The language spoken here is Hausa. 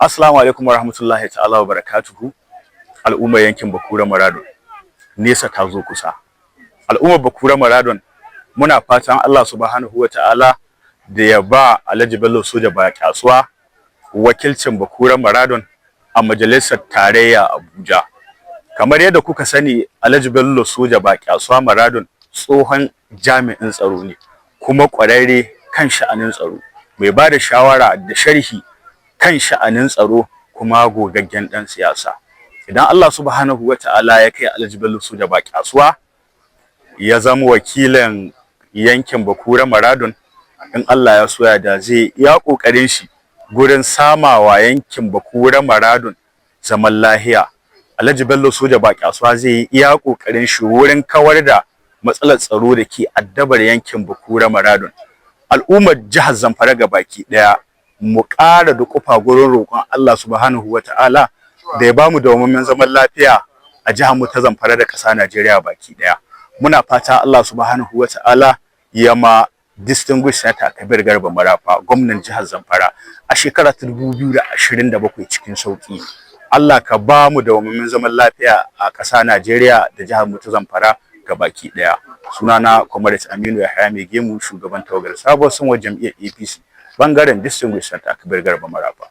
Assalamu alaikum warahmatullahi ta'ala wa barakatuhu. Al'ummar yankin Bakura Maradon. Nesa ta zo kusa. Al'ummar Bakura Maradon muna fatan Allah subhanahu wa ta'ala da ya ba Alhaji Bello Soja Bakyasuwa wakilcin Bakura Maradon a majalisar tarayya Abuja. Kamar yadda kuka sani, Alhaji Bello Soja Bakyasuwa Maradon tsohon jami'in tsaro ne kuma ƙwararre kan sha'anin tsaro, mai ba da shawara da sharhi kan sha'anin tsaro, kuma gogaggen dan siyasa. Idan Allah subhanahu wa ta'ala ya kai Alhaji Bello Soja Bakyasuwa ya zama wakilin yankin Bakura Maradon, in Allah ya so ya da zai iya kokarin shi gurin samawa yankin Bakura Maradon zaman lahiya. Alhaji Bello Soja Bakyasuwa zai iya kokarin shi wurin kawar da matsalar tsaro da ke addabar yankin Bakura Maradon. Al'ummar jihar Zamfara gabaki daya mu ƙara da kufa gurin roƙon Allah subhanahu wa ta'ala da ya bamu dawwammamen zaman lafiya a jihar mu ta Zamfara da ƙasa Najeriya baki daya. Muna fata Allah subhanahu wa ta'ala ya ma distinguished Senator Kabir Garba Marafa gwamnan jihar Zamfara a shekara 2027 cikin sauki. Allah ka bamu dawwammamen zaman lafiya a ƙasa Najeriya da jihar mu ta Zamfara gabaki daya. Sunana Comrade Aminu Yahaya Mai Gemu, shugaban tawagar sabuwar sanwar jam'iyyar APC bangaren distinguished Senator Kabir Garba Marafa.